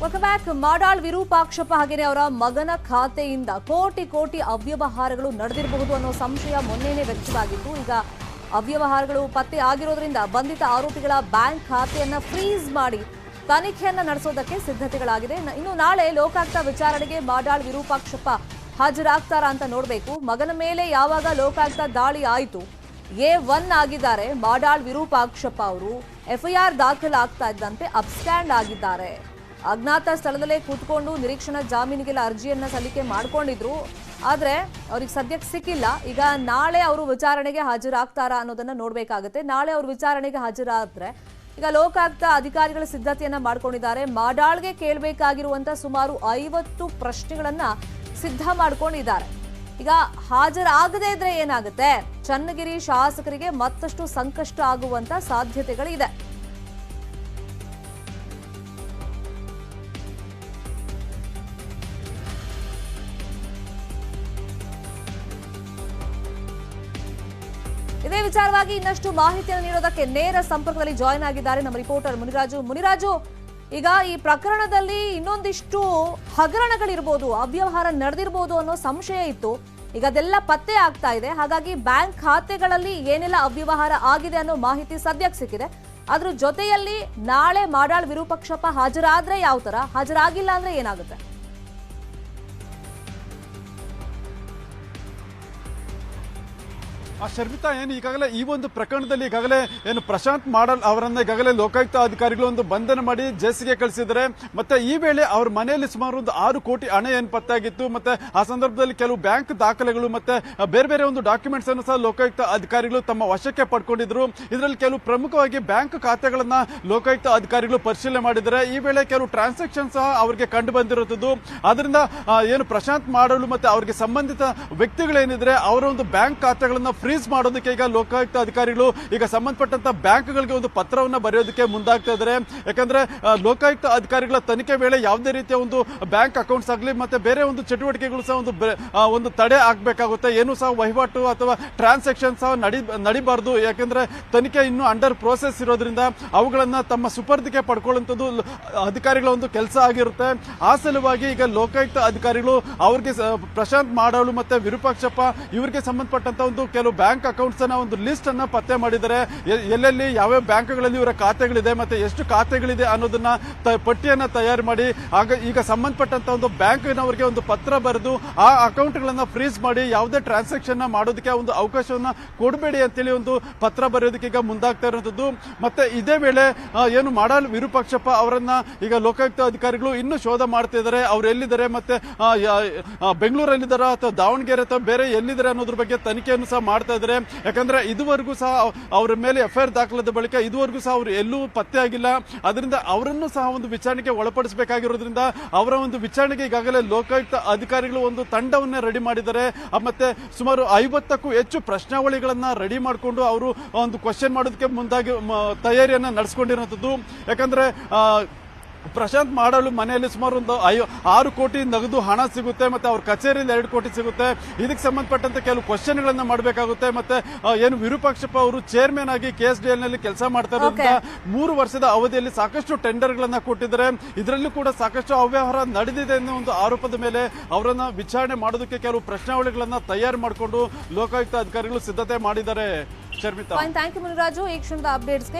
Welcome back. Madal Virupakshappa ಹಾಗೆಯೇ ಅವರ ಮಗನ ಖಾತೆಯಿಂದ ಕೋಟಿ ಕೋಟಿ ಅವ್ಯವಹಾರಗಳು ನಡೆದಿರಬಹುದು ಅನ್ನೋ ಸಂಶಯ ಮೊನ್ನೆನೇ ವ್ಯಕ್ತವಾಗಿತ್ತು. ಈಗ ಅವ್ಯವಹಾರಗಳು ಪತ್ತೆ ಆಗಿರೋದ್ರಿಂದ ಬಂಧಿತ ಆರೋಪಿಗಳ ಬ್ಯಾಂಕ್ ಖಾತೆಯನ್ನ ಫ್ರೀಸ್ ಮಾಡಿ ತನಿಖೆಯನ್ನ ನಡೆಸೋದಕ್ಕೆ ಸಿದ್ಧತೆಗಳಾಗಿದೆ. ಇನ್ನು ನಾಳೆ ಲೋಕಾಯುಕ್ತ ವಿಚಾರಣೆಗೆ ಮಾಡಾಳ್ ವಿರೂಪಾಕ್ಷಪ್ಪ ಹಾಜರಾಗ್ತಾರಾ ಅಂತ ನೋಡಬೇಕು. ಮಗನ ಮೇಲೆ ಯಾವಾಗ ಲೋಕಾಯುಕ್ತ ದಾಳಿ ಆಯಿತು, A1 ಆಗಿದ್ದಾರೆ ಮಾಡಾಳ್ ವಿರೂಪಾಕ್ಷಪ್ಪ ಅವರು. FIR ದಾಖಲಾಗ್ತಾ ಇದ್ದಂತೆ ಅಬ್ಸ್ಟ್ಯಾಂಡ್ ಆಗಿದ್ದಾರೆ. ಅಜ್ಞಾತ ಸ್ಥಳದಲ್ಲೇ ಕೂತ್ಕೊಂಡು ನಿರೀಕ್ಷಣಾ ಜಾಮೀನಿಗೆಲ್ಲ ಅರ್ಜಿಯನ್ನ ಸಲ್ಲಿಕೆ ಮಾಡ್ಕೊಂಡಿದ್ರು. ಆದ್ರೆ ಅವ್ರಿಗೆ ಸದ್ಯಕ್ಕೆ ಸಿಕ್ಕಿಲ್ಲ. ಈಗ ನಾಳೆ ಅವರು ವಿಚಾರಣೆಗೆ ಹಾಜರಾಗ್ತಾರಾ ಅನ್ನೋದನ್ನ ನೋಡ್ಬೇಕಾಗುತ್ತೆ. ನಾಳೆ ಅವರು ವಿಚಾರಣೆಗೆ ಹಾಜರಾದ್ರೆ ಈಗ ಲೋಕಾಯುಕ್ತ ಅಧಿಕಾರಿಗಳ ಸಿದ್ಧತೆಯನ್ನ ಮಾಡ್ಕೊಂಡಿದ್ದಾರೆ. ಮಾಡಾಳ್ಗೆ ಕೇಳಬೇಕಾಗಿರುವಂತ ಸುಮಾರು 50 ಪ್ರಶ್ನೆಗಳನ್ನ ಸಿದ್ಧ ಮಾಡ್ಕೊಂಡಿದ್ದಾರೆ. ಈಗ ಹಾಜರಾಗದೇ ಇದ್ರೆ ಏನಾಗುತ್ತೆ? ಚನ್ನಗಿರಿ ಶಾಸಕರಿಗೆ ಮತ್ತಷ್ಟು ಸಂಕಷ್ಟ ಆಗುವಂತ ಸಾಧ್ಯತೆಗಳಿದೆ. ಇದೇ ವಿಚಾರವಾಗಿ ಇನ್ನಷ್ಟು ಮಾಹಿತಿಯನ್ನು ನೀಡೋದಕ್ಕೆ ನೇರ ಸಂಪರ್ಕದಲ್ಲಿ ಜಾಯಿನ್ ಆಗಿದ್ದಾರೆ ನಮ್ಮ ರಿಪೋರ್ಟರ್ ಮುನಿರಾಜು. ಈಗ ಈ ಪ್ರಕರಣದಲ್ಲಿ ಇನ್ನೊಂದಿಷ್ಟು ಹಗರಣಗಳಿರ್ಬೋದು, ಅವ್ಯವಹಾರ ನಡೆದಿರಬಹುದು ಅನ್ನೋ ಸಂಶಯ ಇತ್ತು. ಈಗ ಅದೆಲ್ಲ ಪತ್ತೆ ಆಗ್ತಾ ಇದೆ. ಹಾಗಾಗಿ ಬ್ಯಾಂಕ್ ಖಾತೆಗಳಲ್ಲಿ ಏನೆಲ್ಲ ಅವ್ಯವಹಾರ ಆಗಿದೆ ಅನ್ನೋ ಮಾಹಿತಿ ಸದ್ಯಕ್ಕೆ ಸಿಕ್ಕಿದೆ. ಅದ್ರ ಜೊತೆಯಲ್ಲಿ ನಾಳೆ ಮಾಡಾಳ್ ವಿರೂಪಾಕ್ಷಪ್ಪ ಹಾಜರಾದ್ರೆ ಯಾವ ತರ, ಹಾಜರಾಗಿಲ್ಲ ಅಂದ್ರೆ ಏನಾಗುತ್ತೆ? ಶರ್ಮಿತಾ, ಏನು ಈಗಾಗಲೇ ಈ ಒಂದು ಪ್ರಕರಣದಲ್ಲಿ ಈಗಾಗಲೇ ಏನು ಪ್ರಶಾಂತ್ ಮಾಡಾಳ್ ಅವರನ್ನ ಈಗಾಗಲೇ ಲೋಕಾಯುಕ್ತ ಅಧಿಕಾರಿಗಳು ಒಂದು ಬಂಧನ ಮಾಡಿ ಜೈಸಿಗೆ ಕಳಿಸಿದ್ದಾರೆ. ಮತ್ತೆ ಈ ವೇಳೆ ಅವ್ರ ಮನೆಯಲ್ಲಿ ಸುಮಾರು ಒಂದು 6 ಕೋಟಿ ಹಣ ಏನು ಪತ್ತಾಗಿತ್ತು. ಮತ್ತೆ ಆ ಸಂದರ್ಭದಲ್ಲಿ ಕೆಲವು ಬ್ಯಾಂಕ್ ದಾಖಲೆಗಳು ಮತ್ತೆ ಬೇರೆ ಬೇರೆ ಒಂದು ಡಾಕ್ಯುಮೆಂಟ್ಸ್ ಅನ್ನು ಸಹ ಲೋಕಾಯುಕ್ತ ಅಧಿಕಾರಿಗಳು ತಮ್ಮ ವಶಕ್ಕೆ ಪಡ್ಕೊಂಡಿದ್ರು. ಇದರಲ್ಲಿ ಕೆಲವು ಪ್ರಮುಖವಾಗಿ ಬ್ಯಾಂಕ್ ಖಾತೆಗಳನ್ನ ಲೋಕಾಯುಕ್ತ ಅಧಿಕಾರಿಗಳು ಪರಿಶೀಲನೆ ಮಾಡಿದ್ದಾರೆ. ಈ ವೇಳೆ ಕೆಲವು ಟ್ರಾನ್ಸಾಕ್ಷನ್ ಸಹ ಅವರಿಗೆ ಕಂಡು ಬಂದಿರುತ್ತದೆ. ಅದರಿಂದ ಏನು ಪ್ರಶಾಂತ್ ಮಾಡಾಳ್ ಮತ್ತೆ ಅವರಿಗೆ ಸಂಬಂಧಿತ ವ್ಯಕ್ತಿಗಳೇನಿದ್ರೆ ಅವರ ಒಂದು ಬ್ಯಾಂಕ್ ಖಾತೆಗಳನ್ನ ಫ್ರೀಸ್ ಮಾಡೋದಕ್ಕೆ ಈಗ ಲೋಕಾಯುಕ್ತ ಅಧಿಕಾರಿಗಳು ಈಗ ಸಂಬಂಧಪಟ್ಟಂತ ಬ್ಯಾಂಕ್ಗಳಿಗೆ ಒಂದು ಪತ್ರವನ್ನ ಬರೆಯೋದಕ್ಕೆ ಮುಂದಾಗ್ತಾ ಇದ್ದಾರೆ. ಯಾಕಂದ್ರೆ ಲೋಕಾಯುಕ್ತ ಅಧಿಕಾರಿಗಳ ತನಿಖೆ ವೇಳೆ ಯಾವುದೇ ರೀತಿಯ ಒಂದು ಬ್ಯಾಂಕ್ ಅಕೌಂಟ್ಸ್ ಆಗಲಿ ಮತ್ತೆ ಬೇರೆ ಒಂದು ಚಟುವಟಿಕೆಗಳು ಸಹ ಒಂದು ತಡೆ ಆಗ್ಬೇಕಾಗುತ್ತೆ. ಏನು ಸಹ ವಹಿವಾಟು ಅಥವಾ ಟ್ರಾನ್ಸಾಕ್ಷನ್ ಸಹ ನಡಿಬಾರ್ದು. ಯಾಕಂದ್ರೆ ತನಿಖೆ ಇನ್ನು ಅಂಡರ್ ಪ್ರೋಸೆಸ್ ಇರೋದ್ರಿಂದ ಅವುಗಳನ್ನ ತಮ್ಮ ಸುಪರ್ದಿಗೆ ಪಡ್ಕೊಳ್ಳುವಂಥದ್ದು ಅಧಿಕಾರಿಗಳ ಒಂದು ಕೆಲಸ ಆಗಿರುತ್ತೆ. ಆ ಸಲುವಾಗಿ ಈಗ ಲೋಕಾಯುಕ್ತ ಅಧಿಕಾರಿಗಳು ಅವ್ರಿಗೆ ಪ್ರಶಾಂತ್ ಮಾಡಾಳ್ ಮತ್ತೆ ವಿರೂಪಾಕ್ಷಪ್ಪ ಇವರಿಗೆ ಸಂಬಂಧಪಟ್ಟಂತ ಒಂದು ಕೆಲವು ಬ್ಯಾಂಕ್ ಅಕೌಂಟ್ಸ್ ಅನ್ನ ಒಂದು ಲಿಸ್ಟ್ ಅನ್ನ ಪತ್ತೆ ಮಾಡಿದ್ದಾರೆ. ಎಲ್ಲೆಲ್ಲಿ ಯಾವ್ಯಾವ ಬ್ಯಾಂಕ್ಗಳಲ್ಲಿ ಇವರ ಖಾತೆಗಳಿದೆ ಮತ್ತೆ ಎಷ್ಟು ಖಾತೆಗಳಿದೆ ಅನ್ನೋದನ್ನ ಪಟ್ಟಿಯನ್ನ ತಯಾರು ಮಾಡಿ ಈಗ ಸಂಬಂಧಪಟ್ಟಂತ ಒಂದು ಬ್ಯಾಂಕ್ನವರಿಗೆ ಒಂದು ಪತ್ರ ಬರೆದು ಆ ಅಕೌಂಟ್ಗಳನ್ನ ಫ್ರೀಸ್ ಮಾಡಿ ಯಾವುದೇ ಟ್ರಾನ್ಸಾಕ್ಷನ್ ಮಾಡೋದಕ್ಕೆ ಒಂದು ಅವಕಾಶವನ್ನ ಕೊಡಬೇಡಿ ಅಂತೇಳಿ ಒಂದು ಪತ್ರ ಬರೆಯೋದಕ್ಕೆ ಈಗ ಮುಂದಾಗ್ತಾ ಇರುವಂತದ್ದು. ಮತ್ತೆ ಇದೇ ವೇಳೆ ಏನು ಮಾಡಾಳ್ ವಿರೂಪಾಕ್ಷಪ್ಪ ಅವರನ್ನ ಈಗ ಲೋಕಾಯುಕ್ತ ಅಧಿಕಾರಿಗಳು ಇನ್ನೂ ಶೋಧ ಮಾಡ್ತಾ ಇದ್ದಾರೆ. ಅವ್ರು ಎಲ್ಲಿದ್ದಾರೆ ಮತ್ತೆ ಬೆಂಗಳೂರಲ್ಲಿದ್ದಾರ ಅಥವಾ ದಾವಣಗೆರೆ ಅಥವಾ ಬೇರೆ ಎಲ್ಲಿದ್ದಾರೆ ಅನ್ನೋದ್ರ ಬಗ್ಗೆ ತನಿಖೆಯನ್ನು ಸಹ ಮಾಡ್ತಾ ಇದ್ದಾರೆ. ಯಾಕಂದ್ರೆ ಇದುವರೆಗೂ ಸಹ ಅವರ ಮೇಲೆ FIR ದಾಖಲಾದ ಬಳಿಕ ಇದುವರೆಗೂ ಸಹ ಅವರು ಎಲ್ಲೂ ಪತ್ತೆ ಆಗಿಲ್ಲ. ಅದರಿಂದ ಅವರನ್ನು ಸಹ ಒಂದು ವಿಚಾರಣೆಗೆ ಒಳಪಡಿಸಬೇಕಾಗಿರೋದ್ರಿಂದ ಅವರ ಒಂದು ವಿಚಾರಣೆಗೆ ಈಗಾಗಲೇ ಲೋಕಾಯುಕ್ತ ಅಧಿಕಾರಿಗಳು ಒಂದು ತಂಡವನ್ನ ರೆಡಿ ಮಾಡಿದ್ದಾರೆ. ಮತ್ತೆ ಸುಮಾರು 50ಕ್ಕೂ ಹೆಚ್ಚು ಪ್ರಶ್ನಾವಳಿಗಳನ್ನ ರೆಡಿ ಮಾಡಿಕೊಂಡು ಅವರು ಒಂದು ಕ್ವಶನ್ ಮಾಡೋದಕ್ಕೆ ಮುಂದಾಗಿ ತಯಾರಿಯನ್ನ ನಡೆಸಿಕೊಂಡಿರುವಂತದ್ದು. ಯಾಕಂದ್ರೆ ಪ್ರಶಾಂತ್ ಮಾಡಾಳ್ ಮನೆಯಲ್ಲಿ ಸುಮಾರು ಒಂದು 6 ಕೋಟಿ ನಗದು ಹಣ ಸಿಗುತ್ತೆ. ಮತ್ತೆ ಅವ್ರ ಕಚೇರಿಯಲ್ಲಿ 2 ಕೋಟಿ ಸಿಗುತ್ತೆ. ಇದಕ್ಕೆ ಸಂಬಂಧಪಟ್ಟಂತೆ ಕೆಲವು ಕ್ವಶನ್ಗಳನ್ನ ಮಾಡಬೇಕಾಗುತ್ತೆ. ಮತ್ತೆ ಏನು ವಿರೂಪಾಕ್ಷಪ್ಪ ಅವರು ಚೇರ್ಮನ್ ಆಗಿ KSDL ನಲ್ಲಿ ಕೆಲಸ ಮಾಡ್ತಾ ಇರೋದ್ರಿಂದ 3 ವರ್ಷದ ಅವಧಿಯಲ್ಲಿ ಸಾಕಷ್ಟು ಟೆಂಡರ್ಗಳನ್ನ ಕೊಟ್ಟಿದ್ದಾರೆ. ಇದರಲ್ಲೂ ಕೂಡ ಸಾಕಷ್ಟು ಅವ್ಯವಹಾರ ನಡೆದಿದೆ ಅನ್ನೋ ಒಂದು ಆರೋಪದ ಮೇಲೆ ಅವರನ್ನ ವಿಚಾರಣೆ ಮಾಡೋದಕ್ಕೆ ಕೆಲವು ಪ್ರಶ್ನಾವಳಿಗಳನ್ನ ತಯಾರು ಮಾಡಿಕೊಂಡು ಲೋಕಾಯುಕ್ತ ಅಧಿಕಾರಿಗಳು ಸಿದ್ಧತೆ ಮಾಡಿದ್ದಾರೆ. ಶರ್ಮಿತಾ, ಥ್ಯಾಂಕ್ ಯು ಮುನಿರಾಜು ಈ ಕ್ಷಣದ ಅಪ್ಡೇಟ್ಸ್ಗೆ.